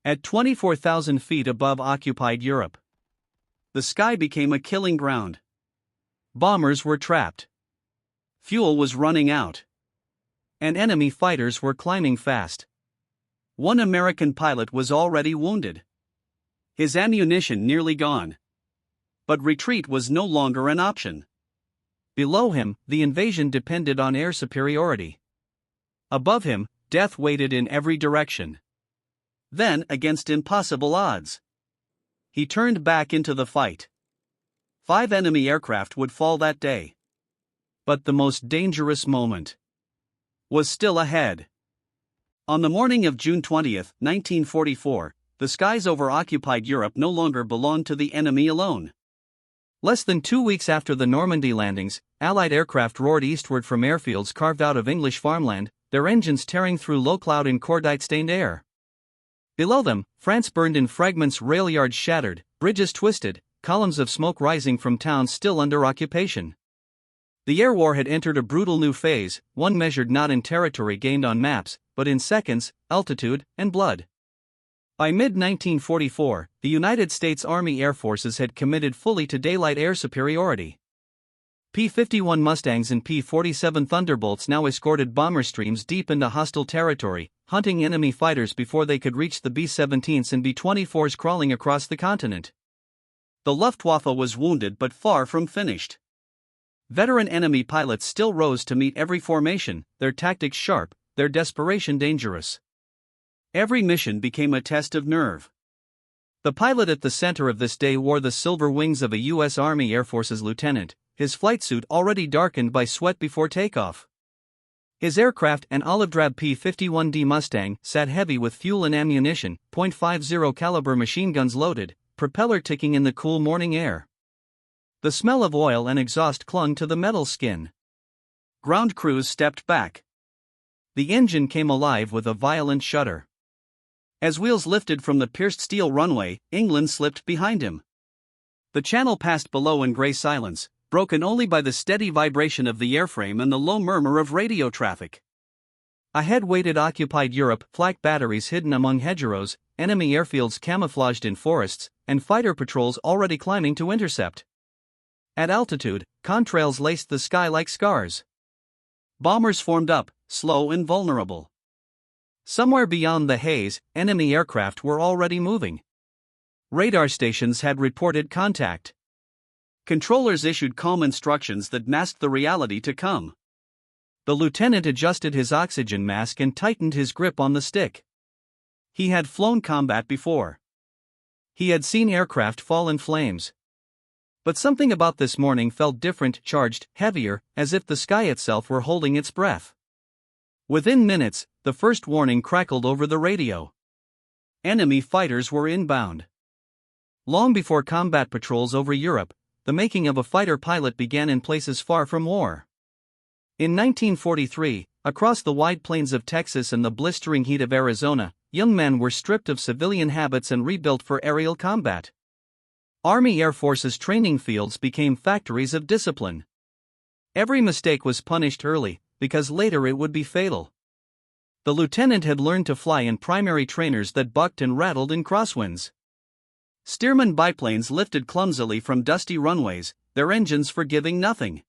At 24,000 feet above occupied Europe, the sky became a killing ground. Bombers were trapped. Fuel was running out. And enemy fighters were climbing fast. One American pilot was already wounded. His ammunition nearly gone. But retreat was no longer an option. Below him, the invasion depended on air superiority. Above him, death waited in every direction. Then, against impossible odds, he turned back into the fight. 5 enemy aircraft would fall that day. But the most dangerous moment was still ahead. On the morning of June 20, 1944, the skies over occupied Europe no longer belonged to the enemy alone. Less than 2 weeks after the Normandy landings, Allied aircraft roared eastward from airfields carved out of English farmland, their engines tearing through low cloud and cordite-stained air. Below them, France burned in fragments, rail yards shattered, bridges twisted, columns of smoke rising from towns still under occupation. The air war had entered a brutal new phase, one measured not in territory gained on maps, but in seconds, altitude, and blood. By mid-1944, the United States Army Air Forces had committed fully to daylight air superiority. P-51 Mustangs and P-47 Thunderbolts now escorted bomber streams deep into hostile territory, hunting enemy fighters before they could reach the B-17s and B-24s crawling across the continent. The Luftwaffe was wounded but far from finished. Veteran enemy pilots still rose to meet every formation, their tactics sharp, their desperation dangerous. Every mission became a test of nerve. The pilot at the center of this day wore the silver wings of a U.S. Army Air Forces lieutenant, his flight suit already darkened by sweat before takeoff. His aircraft, an olive-drab P-51D Mustang, sat heavy with fuel and ammunition, .50 caliber machine guns loaded, propeller ticking in the cool morning air. The smell of oil and exhaust clung to the metal skin. Ground crews stepped back. The engine came alive with a violent shudder. As wheels lifted from the pierced steel runway, England slipped behind him. The channel passed below in gray silence, broken only by the steady vibration of the airframe and the low murmur of radio traffic. Ahead waited occupied Europe, flak batteries hidden among hedgerows, enemy airfields camouflaged in forests, and fighter patrols already climbing to intercept. At altitude, contrails laced the sky like scars. Bombers formed up, slow and vulnerable. Somewhere beyond the haze, enemy aircraft were already moving. Radar stations had reported contact. Controllers issued calm instructions that masked the reality to come. The lieutenant adjusted his oxygen mask and tightened his grip on the stick. He had flown combat before. He had seen aircraft fall in flames. But something about this morning felt different, charged, heavier, as if the sky itself were holding its breath. Within minutes, the first warning crackled over the radio. Enemy fighters were inbound. Long before combat patrols over Europe, the making of a fighter pilot began in places far from war. In 1943, across the wide plains of Texas and the blistering heat of Arizona, young men were stripped of civilian habits and rebuilt for aerial combat. Army Air Forces training fields became factories of discipline. Every mistake was punished early, because later it would be fatal. The lieutenant had learned to fly in primary trainers that bucked and rattled in crosswinds. Stearman biplanes lifted clumsily from dusty runways, their engines forgiving nothing.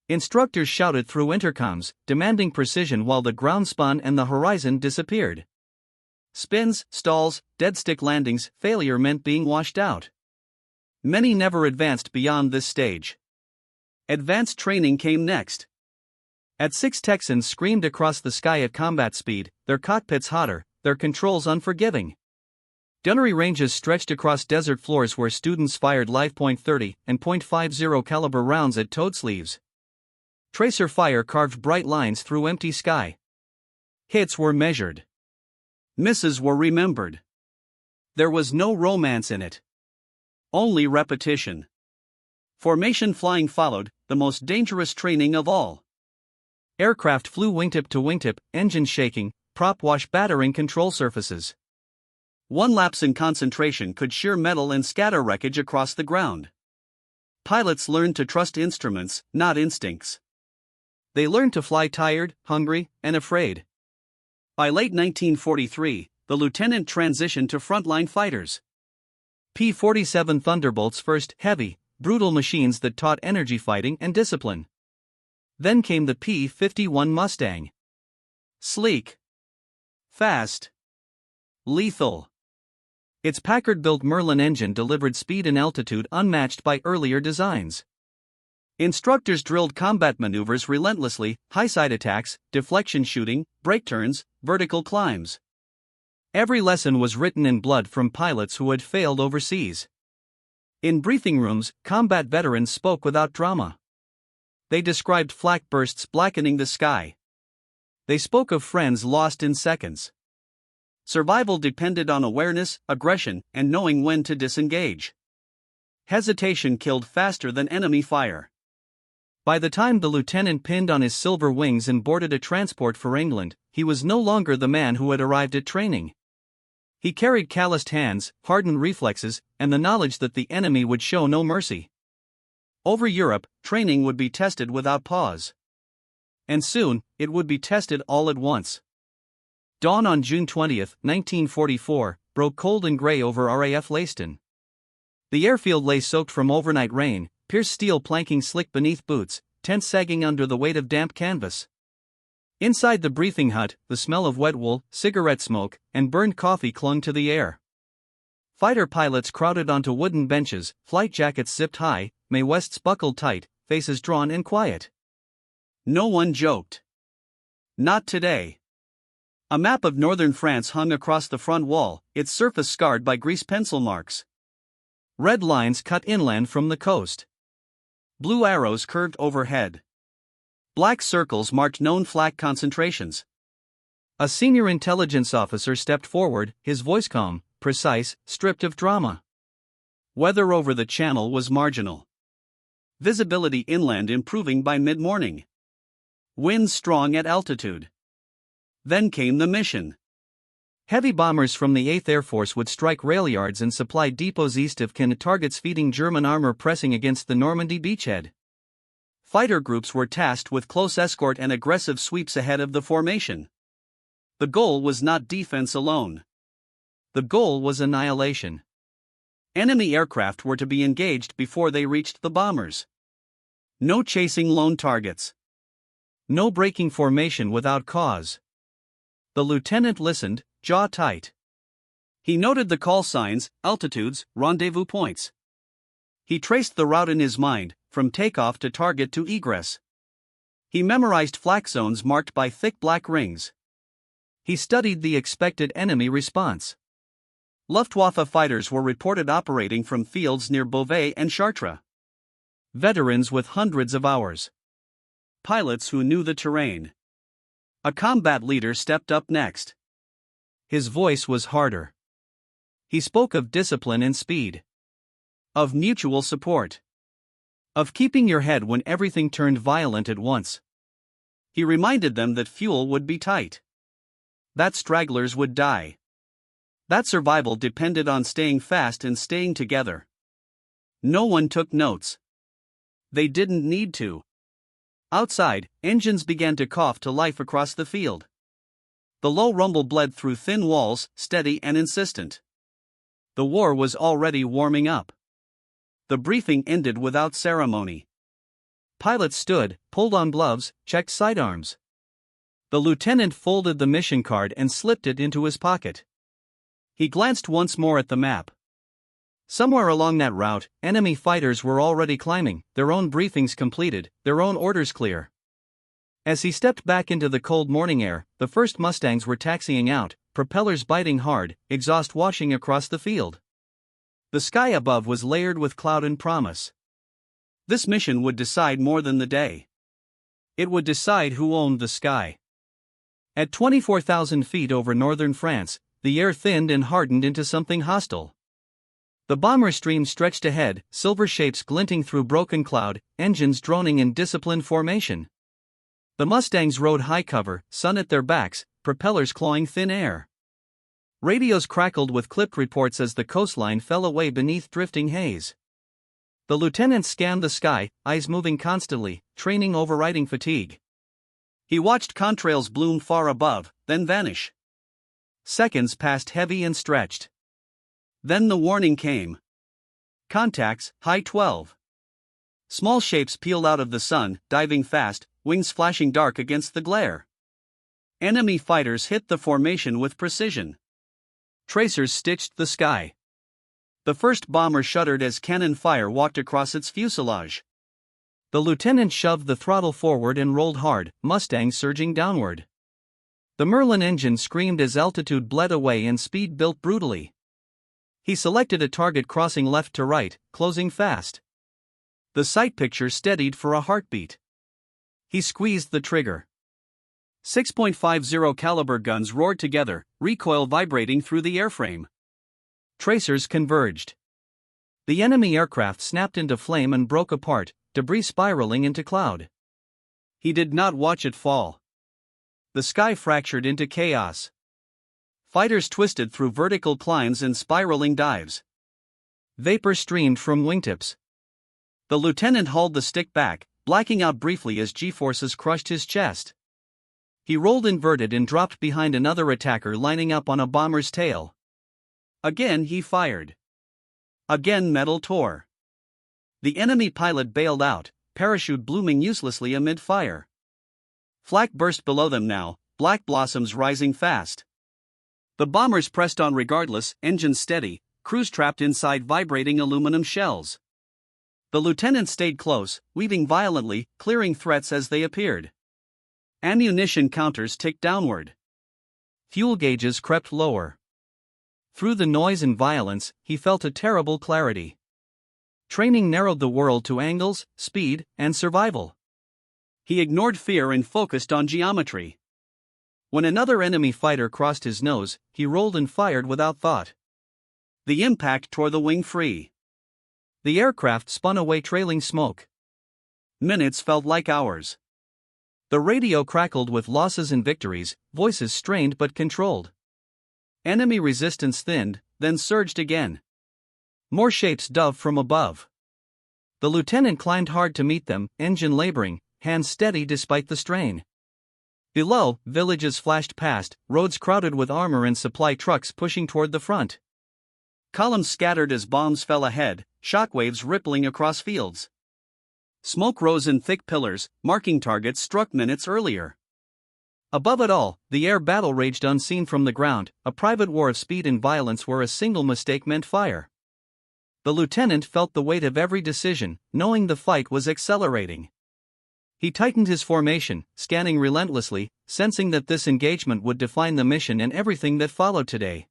Instructors shouted through intercoms, demanding precision while the ground spun and the horizon disappeared. Spins, stalls, dead-stick landings, failure meant being washed out. Many never advanced beyond this stage. Advanced training came next. At 6 Texans screamed across the sky at combat speed, their cockpits hotter, their controls unforgiving. Gunnery ranges stretched across desert floors where students fired live .30 and .50 caliber rounds at towed sleeves. Tracer fire carved bright lines through empty sky. Hits were measured. Misses were remembered. There was no romance in it. Only repetition. Formation flying followed, the most dangerous training of all. Aircraft flew wingtip to wingtip, engines shaking, prop wash battering control surfaces. One lapse in concentration could shear metal and scatter wreckage across the ground. Pilots learned to trust instruments, not instincts. They learned to fly tired, hungry, and afraid. By late 1943, the lieutenant transitioned to frontline fighters. P-47 Thunderbolts first, heavy, brutal machines that taught energy fighting and discipline. Then came the P-51 Mustang. Sleek. Fast. Lethal. Its Packard-built Merlin engine delivered speed and altitude unmatched by earlier designs. Instructors drilled combat maneuvers relentlessly, high-side attacks, deflection shooting, brake turns, vertical climbs. Every lesson was written in blood from pilots who had failed overseas. In briefing rooms, combat veterans spoke without drama. They described flak bursts blackening the sky. They spoke of friends lost in seconds. Survival depended on awareness, aggression, and knowing when to disengage. Hesitation killed faster than enemy fire. By the time the lieutenant pinned on his silver wings and boarded a transport for England, he was no longer the man who had arrived at training. He carried calloused hands, hardened reflexes, and the knowledge that the enemy would show no mercy. Over Europe, training would be tested without pause. And soon, it would be tested all at once. Dawn on June 20, 1944, broke cold and gray over RAF Leiston. The airfield lay soaked from overnight rain, pierced steel planking slick beneath boots, tents sagging under the weight of damp canvas. Inside the briefing hut, the smell of wet wool, cigarette smoke, and burned coffee clung to the air. Fighter pilots crowded onto wooden benches, flight jackets zipped high, Mae Wests buckled tight, faces drawn and quiet. No one joked. Not today. A map of northern France hung across the front wall, its surface scarred by grease pencil marks. Red lines cut inland from the coast. Blue arrows curved overhead. Black circles marked known flak concentrations. A senior intelligence officer stepped forward, his voice calm, precise, stripped of drama. Weather over the channel was marginal. Visibility inland improving by mid-morning. Winds strong at altitude. Then came the mission. Heavy bombers from the 8th Air Force would strike rail yards and supply depots east of Caen, targets feeding German armor pressing against the Normandy beachhead. Fighter groups were tasked with close escort and aggressive sweeps ahead of the formation. The goal was not defense alone. The goal was annihilation. Enemy aircraft were to be engaged before they reached the bombers. No chasing lone targets. No breaking formation without cause. The lieutenant listened, jaw tight. He noted the call signs, altitudes, rendezvous points. He traced the route in his mind, from takeoff to target to egress. He memorized flak zones marked by thick black rings. He studied the expected enemy response. Luftwaffe fighters were reported operating from fields near Beauvais and Chartres. Veterans with hundreds of hours. Pilots who knew the terrain. A combat leader stepped up next. His voice was harder. He spoke of discipline and speed. Of mutual support. Of keeping your head when everything turned violent at once. He reminded them that fuel would be tight. That stragglers would die. That survival depended on staying fast and staying together. No one took notes. They didn't need to. Outside, engines began to cough to life across the field. The low rumble bled through thin walls, steady and insistent. The war was already warming up. The briefing ended without ceremony. Pilots stood, pulled on gloves, checked sidearms. The lieutenant folded the mission card and slipped it into his pocket. He glanced once more at the map. Somewhere along that route, enemy fighters were already climbing, their own briefings completed, their own orders clear. As he stepped back into the cold morning air, the first Mustangs were taxiing out, propellers biting hard, exhaust washing across the field. The sky above was layered with cloud and promise. This mission would decide more than the day. It would decide who owned the sky. At 24,000 feet over northern France, the air thinned and hardened into something hostile. The bomber stream stretched ahead, silver shapes glinting through broken cloud, engines droning in disciplined formation. The Mustangs rode high cover, sun at their backs, propellers clawing thin air. Radios crackled with clipped reports as the coastline fell away beneath drifting haze. The lieutenant scanned the sky, eyes moving constantly, training overriding fatigue. He watched contrails bloom far above, then vanish. Seconds passed heavy and stretched. Then the warning came. Contacts, high 12. Small shapes peeled out of the sun, diving fast, wings flashing dark against the glare. Enemy fighters hit the formation with precision. Tracers stitched the sky. The first bomber shuddered as cannon fire walked across its fuselage. The lieutenant shoved the throttle forward and rolled hard, Mustang surging downward. The Merlin engine screamed as altitude bled away and speed built brutally. He selected a target crossing left to right, closing fast. The sight picture steadied for a heartbeat. He squeezed the trigger. 6.50 caliber guns roared together, recoil vibrating through the airframe. Tracers converged. The enemy aircraft snapped into flame and broke apart, debris spiraling into cloud. He did not watch it fall. The sky fractured into chaos. Fighters twisted through vertical climbs and spiraling dives. Vapor streamed from wingtips. The lieutenant hauled the stick back, blacking out briefly as G-forces crushed his chest. He rolled inverted and dropped behind another attacker lining up on a bomber's tail. Again he fired. Again metal tore. The enemy pilot bailed out, parachute blooming uselessly amid fire. Flak burst below them now, black blossoms rising fast. The bombers pressed on regardless, engines steady, crews trapped inside vibrating aluminum shells. The lieutenant stayed close, weaving violently, clearing threats as they appeared. Ammunition counters ticked downward. Fuel gauges crept lower. Through the noise and violence, he felt a terrible clarity. Training narrowed the world to angles, speed, and survival. He ignored fear and focused on geometry. When another enemy fighter crossed his nose, he rolled and fired without thought. The impact tore the wing free. The aircraft spun away trailing smoke. Minutes felt like hours. The radio crackled with losses and victories, voices strained but controlled. Enemy resistance thinned, then surged again. More shapes dove from above. The lieutenant climbed hard to meet them, engine laboring, hands steady despite the strain. Below, villages flashed past, roads crowded with armor and supply trucks pushing toward the front. Columns scattered as bombs fell ahead, shockwaves rippling across fields. Smoke rose in thick pillars, marking targets struck minutes earlier. Above it all, the air battle raged unseen from the ground, a private war of speed and violence where a single mistake meant fire. The lieutenant felt the weight of every decision, knowing the fight was accelerating. He tightened his formation, scanning relentlessly, sensing that this engagement would define the mission and everything that followed today.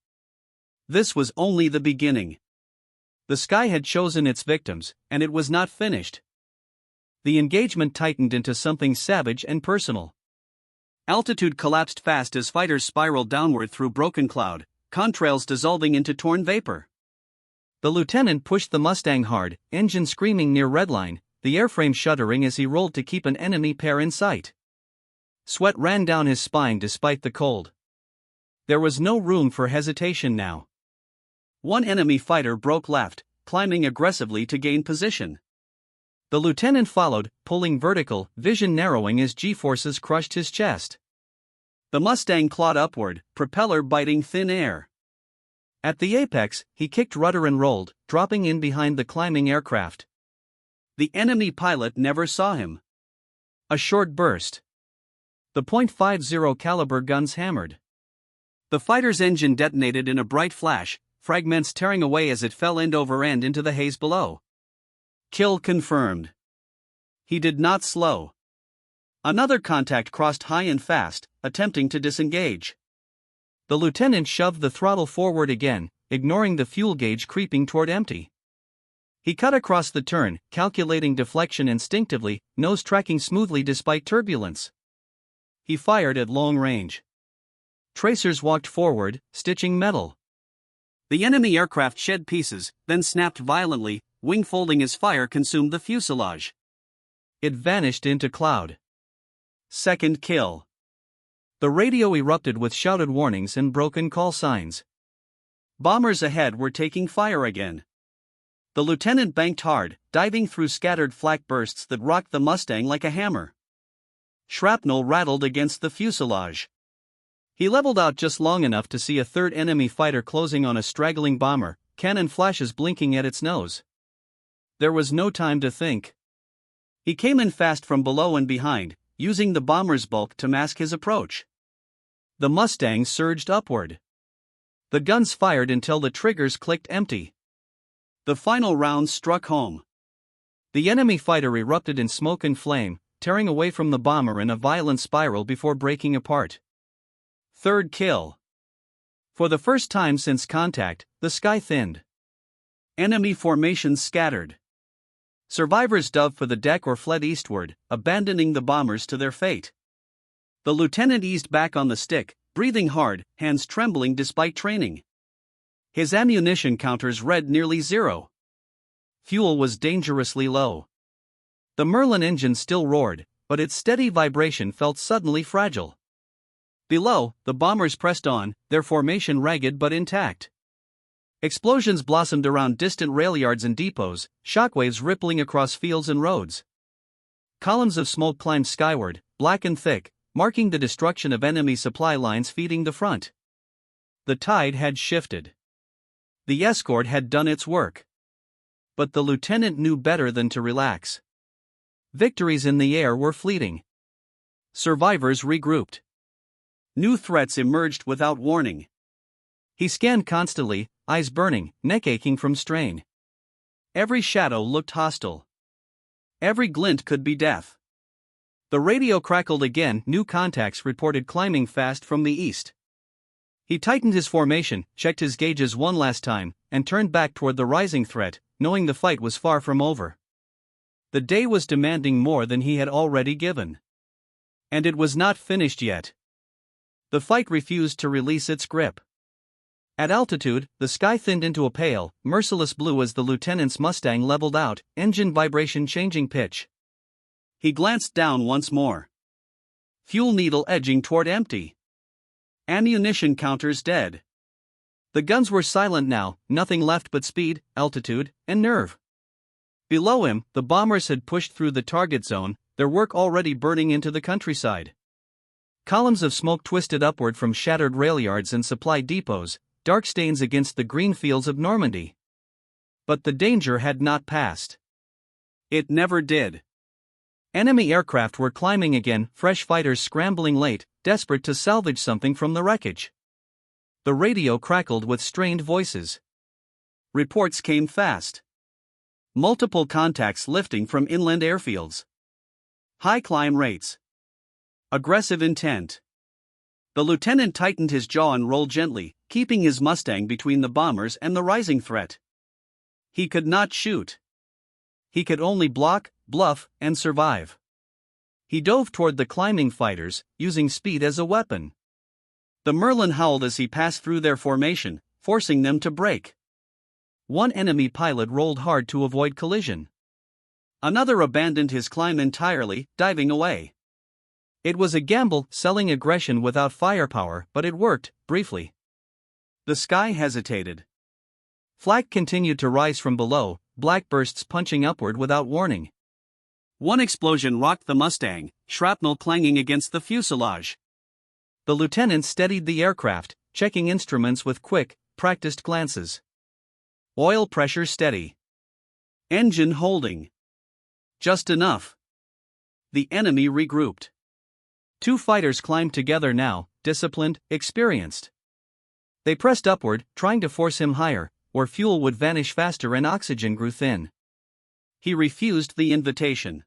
This was only the beginning. The sky had chosen its victims, and it was not finished. The engagement tightened into something savage and personal. Altitude collapsed fast as fighters spiraled downward through broken cloud, contrails dissolving into torn vapor. The lieutenant pushed the Mustang hard, engine screaming near redline, the airframe shuddering as he rolled to keep an enemy pair in sight. Sweat ran down his spine despite the cold. There was no room for hesitation now. One enemy fighter broke left, climbing aggressively to gain position. The lieutenant followed, pulling vertical, vision narrowing as G-forces crushed his chest. The Mustang clawed upward, propeller biting thin air. At the apex, he kicked rudder and rolled, dropping in behind the climbing aircraft. The enemy pilot never saw him. A short burst. The .50 caliber guns hammered. The fighter's engine detonated in a bright flash, fragments tearing away as it fell end over end into the haze below. Kill confirmed. He did not slow. Another contact crossed high and fast, attempting to disengage. The lieutenant shoved the throttle forward again, ignoring the fuel gauge creeping toward empty. He cut across the turn, calculating deflection instinctively, nose tracking smoothly despite turbulence. He fired at long range. Tracers walked forward, stitching metal. The enemy aircraft shed pieces, then snapped violently, wing folding as fire consumed the fuselage. It vanished into cloud. Second kill. The radio erupted with shouted warnings and broken call signs. Bombers ahead were taking fire again. The lieutenant banked hard, diving through scattered flak bursts that rocked the Mustang like a hammer. Shrapnel rattled against the fuselage. He leveled out just long enough to see a third enemy fighter closing on a straggling bomber, cannon flashes blinking at its nose. There was no time to think. He came in fast from below and behind, using the bomber's bulk to mask his approach. The Mustang surged upward. The guns fired until the triggers clicked empty. The final round struck home. The enemy fighter erupted in smoke and flame, tearing away from the bomber in a violent spiral before breaking apart. Third kill. For the first time since contact, the sky thinned. Enemy formations scattered. Survivors dove for the deck or fled eastward, abandoning the bombers to their fate. The lieutenant eased back on the stick, breathing hard, hands trembling despite training. His ammunition counters read nearly zero. Fuel was dangerously low. The Merlin engine still roared, but its steady vibration felt suddenly fragile. Below, the bombers pressed on, their formation ragged but intact. Explosions blossomed around distant rail yards and depots, shockwaves rippling across fields and roads. Columns of smoke climbed skyward, black and thick, marking the destruction of enemy supply lines feeding the front. The tide had shifted. The escort had done its work. But the lieutenant knew better than to relax. Victories in the air were fleeting. Survivors regrouped. New threats emerged without warning. He scanned constantly, eyes burning, neck aching from strain. Every shadow looked hostile. Every glint could be death. The radio crackled again, new contacts reported climbing fast from the east. He tightened his formation, checked his gauges one last time, and turned back toward the rising threat, knowing the fight was far from over. The day was demanding more than he had already given. And it was not finished yet. The fight refused to release its grip. At altitude, the sky thinned into a pale, merciless blue as the lieutenant's Mustang leveled out, engine vibration changing pitch. He glanced down once more. Fuel needle edging toward empty. Ammunition counters dead. The guns were silent now, nothing left but speed, altitude, and nerve. Below him, the bombers had pushed through the target zone, their work already burning into the countryside. Columns of smoke twisted upward from shattered rail yards and supply depots, dark stains against the green fields of Normandy. But the danger had not passed. It never did. Enemy aircraft were climbing again, fresh fighters scrambling late, desperate to salvage something from the wreckage. The radio crackled with strained voices. Reports came fast. Multiple contacts lifting from inland airfields. High climb rates. Aggressive intent. The lieutenant tightened his jaw and rolled gently, keeping his Mustang between the bombers and the rising threat. He could not shoot. He could only block, bluff, and survive. He dove toward the climbing fighters, using speed as a weapon. The Merlin howled as he passed through their formation, forcing them to break. One enemy pilot rolled hard to avoid collision. Another abandoned his climb entirely, diving away. It was a gamble, selling aggression without firepower, but it worked, briefly. The sky hesitated. Flak continued to rise from below, black bursts punching upward without warning. One explosion rocked the Mustang, shrapnel clanging against the fuselage. The lieutenant steadied the aircraft, checking instruments with quick, practiced glances. Oil pressure steady. Engine holding. Just enough. The enemy regrouped. Two fighters climbed together now, disciplined, experienced. They pressed upward, trying to force him higher, where fuel would vanish faster and oxygen grew thin. He refused the invitation.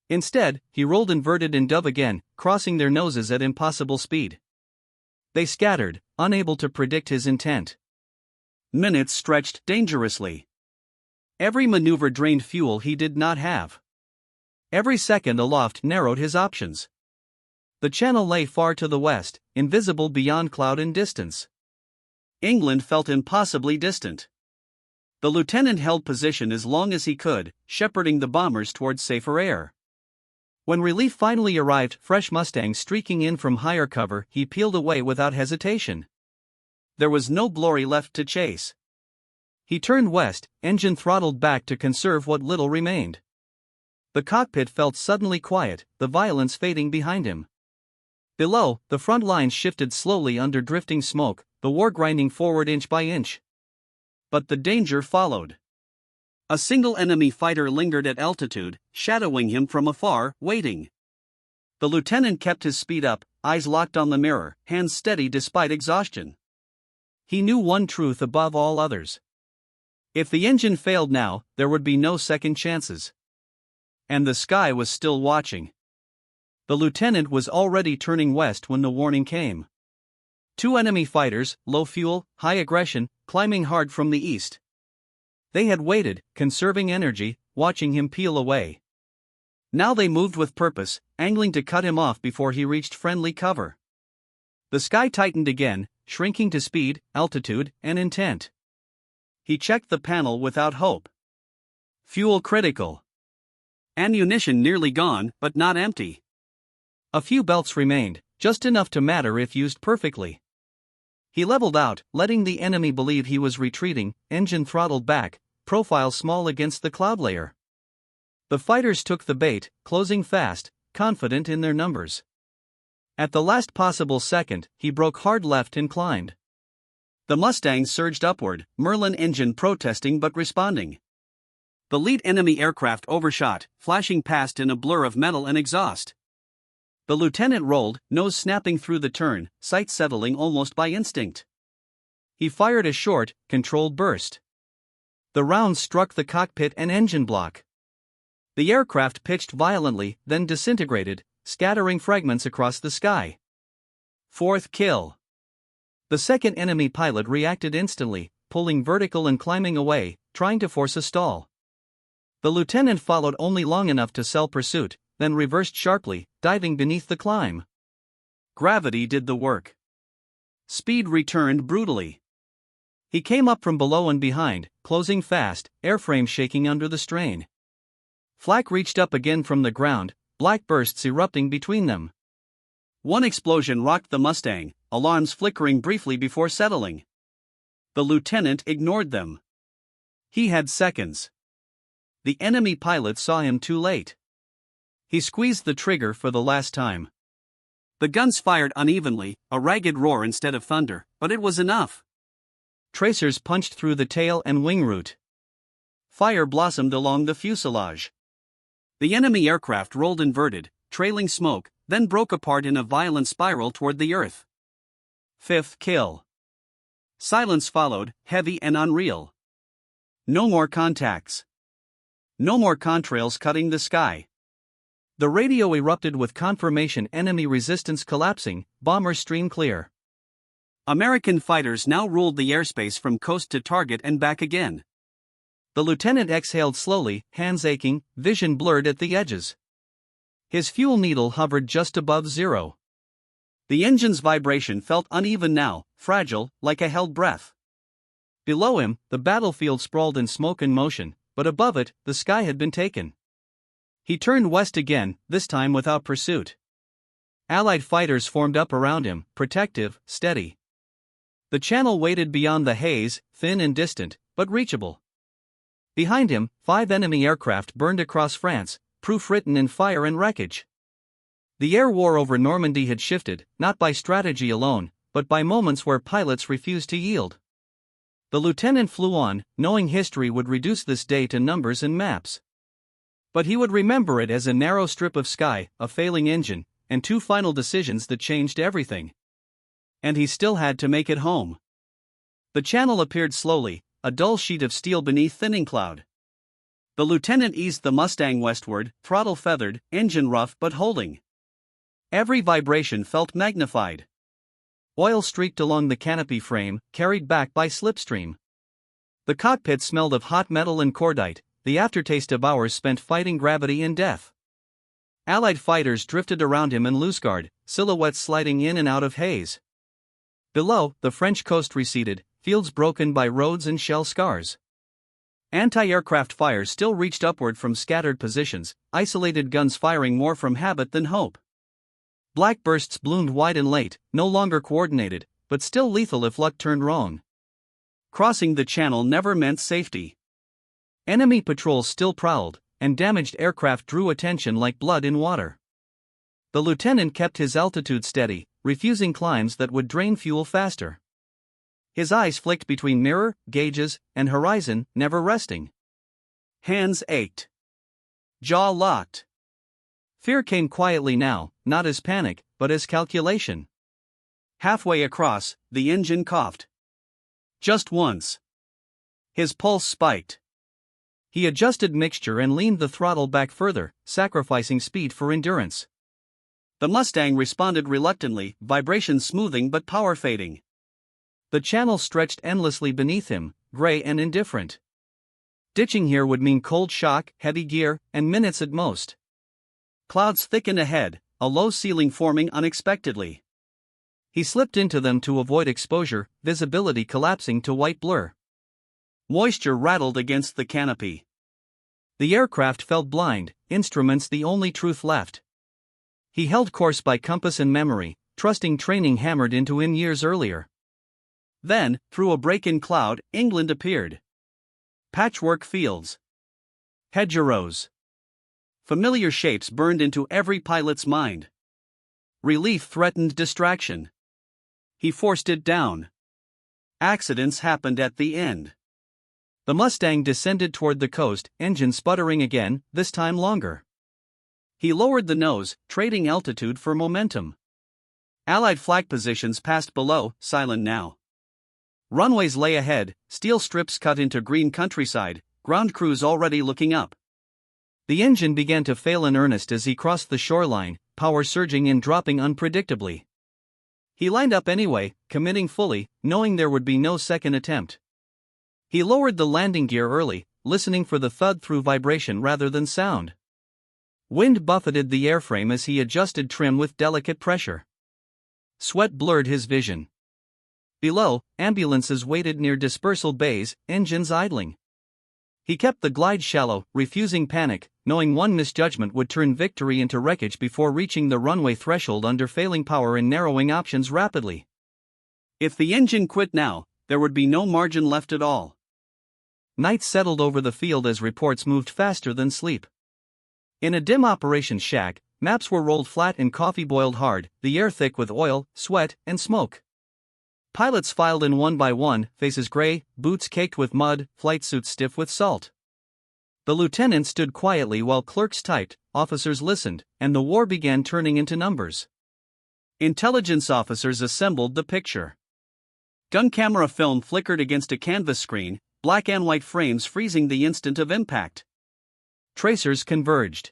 Instead, he rolled inverted and dove again, crossing their noses at impossible speed. They scattered, unable to predict his intent. Minutes stretched dangerously. Every maneuver drained fuel he did not have. Every second aloft narrowed his options. The channel lay far to the west, invisible beyond cloud and distance. England felt impossibly distant. The lieutenant held position as long as he could, shepherding the bombers towards safer air. When relief finally arrived, fresh Mustangs streaking in from higher cover, he peeled away without hesitation. There was no glory left to chase. He turned west, engine throttled back to conserve what little remained. The cockpit felt suddenly quiet, the violence fading behind him. Below, the front lines shifted slowly under drifting smoke, the war grinding forward inch by inch. But the danger followed. A single enemy fighter lingered at altitude, shadowing him from afar, waiting. The lieutenant kept his speed up, eyes locked on the mirror, hands steady despite exhaustion. He knew one truth above all others. If the engine failed now, there would be no second chances. And the sky was still watching. The lieutenant was already turning west when the warning came. Two enemy fighters, low fuel, high aggression, climbing hard from the east. They had waited, conserving energy, watching him peel away. Now they moved with purpose, angling to cut him off before he reached friendly cover. The sky tightened again, shrinking to speed, altitude, and intent. He checked the panel without hope. Fuel critical. Ammunition nearly gone, but not empty. A few belts remained, just enough to matter if used perfectly. He leveled out, letting the enemy believe he was retreating, engine throttled back, profile small against the cloud layer. The fighters took the bait, closing fast, confident in their numbers. At the last possible second, he broke hard left and climbed. The Mustang surged upward, Merlin engine protesting but responding. The lead enemy aircraft overshot, flashing past in a blur of metal and exhaust. The lieutenant rolled, nose snapping through the turn, sight settling almost by instinct. He fired a short, controlled burst. The rounds struck the cockpit and engine block. The aircraft pitched violently, then disintegrated, scattering fragments across the sky. Fourth kill. The second enemy pilot reacted instantly, pulling vertical and climbing away, trying to force a stall. The lieutenant followed only long enough to sell pursuit, then reversed sharply, diving beneath the climb. Gravity did the work. Speed returned brutally. He came up from below and behind, closing fast, airframe shaking under the strain. Flak reached up again from the ground, black bursts erupting between them. One explosion rocked the Mustang, alarms flickering briefly before settling. The lieutenant ignored them. He had seconds. The enemy pilot saw him too late. He squeezed the trigger for the last time. The guns fired unevenly, a ragged roar instead of thunder, but it was enough. Tracers punched through the tail and wing root. Fire blossomed along the fuselage. The enemy aircraft rolled inverted, trailing smoke, then broke apart in a violent spiral toward the earth. Fifth kill. Silence followed, heavy and unreal. No more contacts. No more contrails cutting the sky. The radio erupted with confirmation enemy resistance collapsing, bombers streamed clear. American fighters now ruled the airspace from coast to target and back again. The lieutenant exhaled slowly, hands aching, vision blurred at the edges. His fuel needle hovered just above zero. The engine's vibration felt uneven now, fragile, like a held breath. Below him, the battlefield sprawled in smoke and motion, but above it, the sky had been taken. He turned west again, this time without pursuit. Allied fighters formed up around him, protective, steady. The channel waited beyond the haze, thin and distant, but reachable. Behind him, 5 enemy aircraft burned across France, proof written in fire and wreckage. The air war over Normandy had shifted, not by strategy alone, but by moments where pilots refused to yield. The lieutenant flew on, knowing history would reduce this day to numbers and maps. But he would remember it as a narrow strip of sky, a failing engine, and 2 final decisions that changed everything. And he still had to make it home. The channel appeared slowly, a dull sheet of steel beneath thinning cloud. The lieutenant eased the Mustang westward, throttle feathered, engine rough but holding. Every vibration felt magnified. Oil streaked along the canopy frame, carried back by slipstream. The cockpit smelled of hot metal and cordite, the aftertaste of hours spent fighting gravity and death. Allied fighters drifted around him in looseguard, silhouettes sliding in and out of haze. Below, the French coast receded, fields broken by roads and shell scars. Anti-aircraft fire still reached upward from scattered positions, isolated guns firing more from habit than hope. Black bursts bloomed wide and late, no longer coordinated, but still lethal if luck turned wrong. Crossing the channel never meant safety. Enemy patrols still prowled, and damaged aircraft drew attention like blood in water. The lieutenant kept his altitude steady, refusing climbs that would drain fuel faster. His eyes flicked between mirror, gauges, and horizon, never resting. Hands ached. Jaw locked. Fear came quietly now, not as panic, but as calculation. Halfway across, the engine coughed. Just once. His pulse spiked. He adjusted mixture and leaned the throttle back further, sacrificing speed for endurance. The Mustang responded reluctantly, vibration smoothing but power fading. The channel stretched endlessly beneath him, gray and indifferent. Ditching here would mean cold shock, heavy gear, and minutes at most. Clouds thickened ahead, a low ceiling forming unexpectedly. He slipped into them to avoid exposure, visibility collapsing to white blur. Moisture rattled against the canopy. The aircraft felt blind, instruments the only truth left. He held course by compass and memory, trusting training hammered into him years earlier. Then, through a break in cloud, England appeared. Patchwork fields. Hedgerows. Familiar shapes burned into every pilot's mind. Relief threatened distraction. He forced it down. Accidents happened at the end. The Mustang descended toward the coast, engine sputtering again, this time longer. He lowered the nose, trading altitude for momentum. Allied flag positions passed below, silent now. Runways lay ahead, steel strips cut into green countryside, ground crews already looking up. The engine began to fail in earnest as he crossed the shoreline, power surging and dropping unpredictably. He lined up anyway, committing fully, knowing there would be no second attempt. He lowered the landing gear early, listening for the thud through vibration rather than sound. Wind buffeted the airframe as he adjusted trim with delicate pressure. Sweat blurred his vision. Below, ambulances waited near dispersal bays, engines idling. He kept the glide shallow, refusing panic, knowing one misjudgment would turn victory into wreckage before reaching the runway threshold under failing power and narrowing options rapidly. If the engine quit now, there would be no margin left at all. Night settled over the field as reports moved faster than sleep. In a dim operations shack, maps were rolled flat and coffee boiled hard, the air thick with oil, sweat, and smoke. Pilots filed in one by one, faces gray, boots caked with mud, flight suits stiff with salt. The lieutenant stood quietly while clerks typed, officers listened, and the war began turning into numbers. Intelligence officers assembled the picture. Gun camera film flickered against a canvas screen, black and white frames freezing the instant of impact. Tracers converged.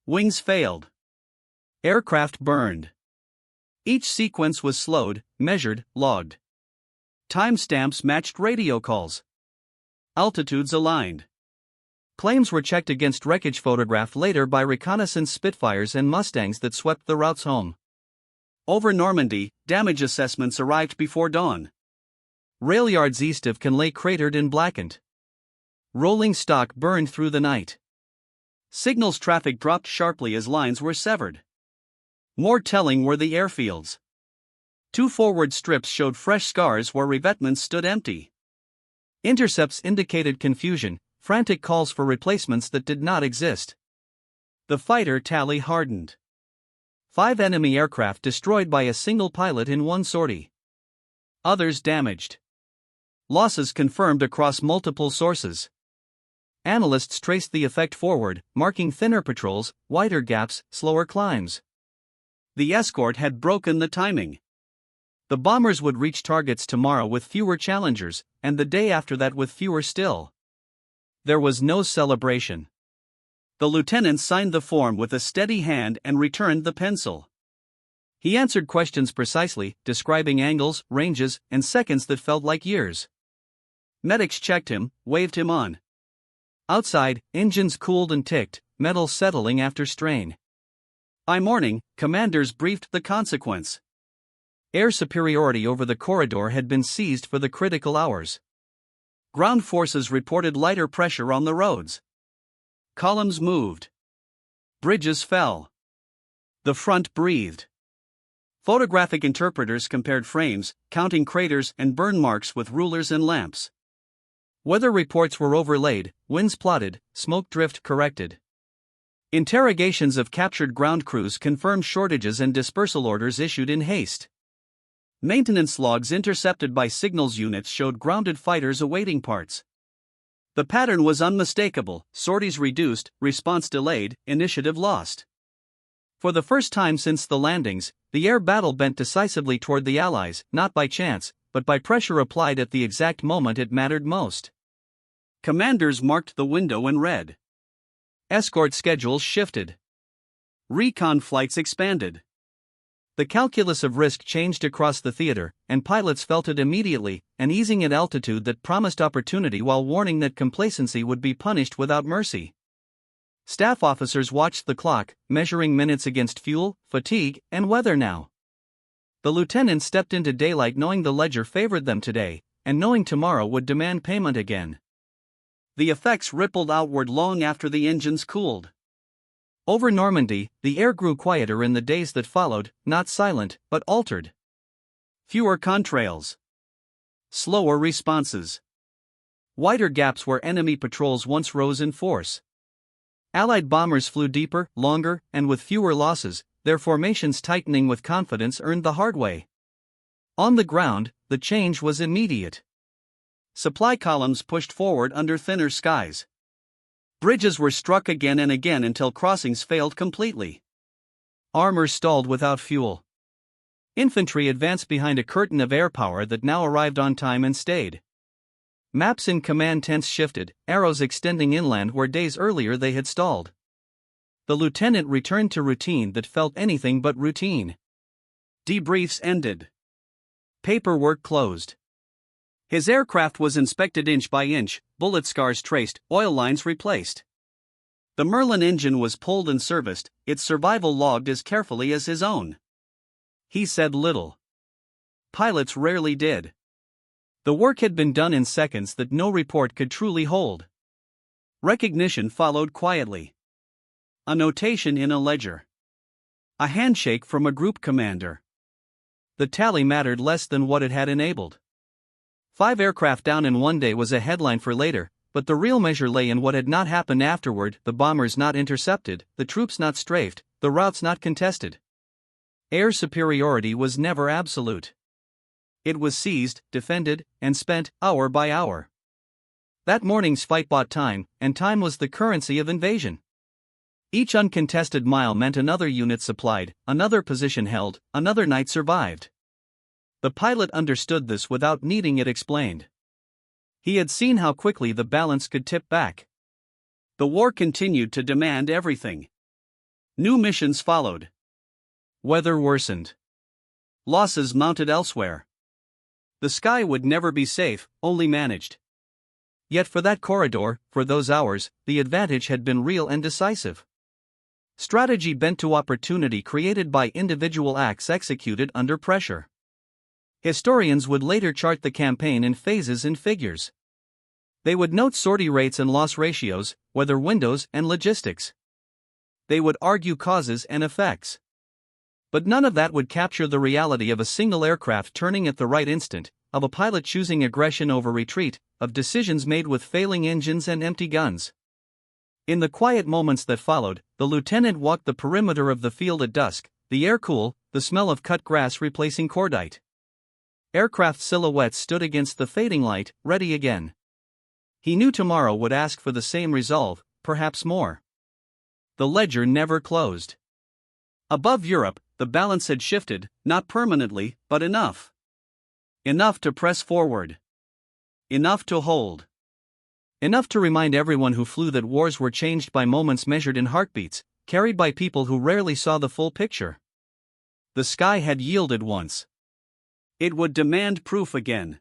Wings failed. Aircraft burned. Each sequence was slowed, measured, logged. Timestamps matched radio calls. Altitudes aligned. Claims were checked against wreckage photographed later by reconnaissance Spitfires and Mustangs that swept the routes home. Over Normandy, damage assessments arrived before dawn. Rail yards east of Canlay cratered and blackened. Rolling stock burned through the night. Signals traffic dropped sharply as lines were severed. More telling were the airfields. 2 forward strips showed fresh scars where revetments stood empty. Intercepts indicated confusion, frantic calls for replacements that did not exist. The fighter tally hardened. 5 enemy aircraft destroyed by a single pilot in one sortie. Others damaged. Losses confirmed across multiple sources. Analysts traced the effect forward, marking thinner patrols, wider gaps, slower climbs. The escort had broken the timing. The bombers would reach targets tomorrow with fewer challengers, and the day after that with fewer still. There was no celebration. The lieutenant signed the form with a steady hand and returned the pencil. He answered questions precisely, describing angles, ranges, and seconds that felt like years. Medics checked him, waved him on. Outside, engines cooled and ticked, metal settling after strain. By morning, commanders briefed the consequence. Air superiority over the corridor had been seized for the critical hours. Ground forces reported lighter pressure on the roads. Columns moved. Bridges fell. The front breathed. Photographic interpreters compared frames, counting craters and burn marks with rulers and lamps. Weather reports were overlaid, winds plotted, smoke drift corrected. Interrogations of captured ground crews confirmed shortages and dispersal orders issued in haste. Maintenance logs intercepted by signals units showed grounded fighters awaiting parts. The pattern was unmistakable: sorties reduced, response delayed, initiative lost. For the first time since the landings, the air battle bent decisively toward the Allies, not by chance, but by pressure applied at the exact moment it mattered most. Commanders marked the window in red. Escort schedules shifted. Recon flights expanded. The calculus of risk changed across the theater, and pilots felt it immediately, an easing at altitude that promised opportunity while warning that complacency would be punished without mercy. Staff officers watched the clock, measuring minutes against fuel, fatigue, and weather now. The lieutenants stepped into daylight knowing the ledger favored them today, and knowing tomorrow would demand payment again. The effects rippled outward long after the engines cooled. Over Normandy, the air grew quieter in the days that followed, not silent, but altered. Fewer contrails. Slower responses. Wider gaps where enemy patrols once rose in force. Allied bombers flew deeper, longer, and with fewer losses, their formations tightening with confidence earned the hard way. On the ground, the change was immediate. Supply columns pushed forward under thinner skies. Bridges were struck again and again until crossings failed completely. Armor stalled without fuel. Infantry advanced behind a curtain of air power that now arrived on time and stayed. Maps in command tents shifted, arrows extending inland where days earlier they had stalled. The lieutenant returned to routine that felt anything but routine. Debriefs ended. Paperwork closed. His aircraft was inspected inch by inch, bullet scars traced, oil lines replaced. The Merlin engine was pulled and serviced, its survival logged as carefully as his own. He said little. Pilots rarely did. The work had been done in seconds that no report could truly hold. Recognition followed quietly. A notation in a ledger. A handshake from a group commander. The tally mattered less than what it had enabled. 5 aircraft down in one day was a headline for later, but the real measure lay in what had not happened afterward: the bombers not intercepted, the troops not strafed, the routes not contested. Air superiority was never absolute. It was seized, defended, and spent, hour by hour. That morning's fight bought time, and time was the currency of invasion. Each uncontested mile meant another unit supplied, another position held, another night survived. The pilot understood this without needing it explained. He had seen how quickly the balance could tip back. The war continued to demand everything. New missions followed. Weather worsened. Losses mounted elsewhere. The sky would never be safe, only managed. Yet for that corridor, for those hours, the advantage had been real and decisive. Strategy bent to opportunity created by individual acts executed under pressure. Historians would later chart the campaign in phases and figures. They would note sortie rates and loss ratios, weather windows and logistics. They would argue causes and effects. But none of that would capture the reality of a single aircraft turning at the right instant, of a pilot choosing aggression over retreat, of decisions made with failing engines and empty guns. In the quiet moments that followed, the lieutenant walked the perimeter of the field at dusk, the air cool, the smell of cut grass replacing cordite. Aircraft silhouettes stood against the fading light, ready again. He knew tomorrow would ask for the same resolve, perhaps more. The ledger never closed. Above Europe, the balance had shifted, not permanently, but enough. Enough to press forward. Enough to hold. Enough to remind everyone who flew that wars were changed by moments measured in heartbeats, carried by people who rarely saw the full picture. The sky had yielded once. It would demand proof again.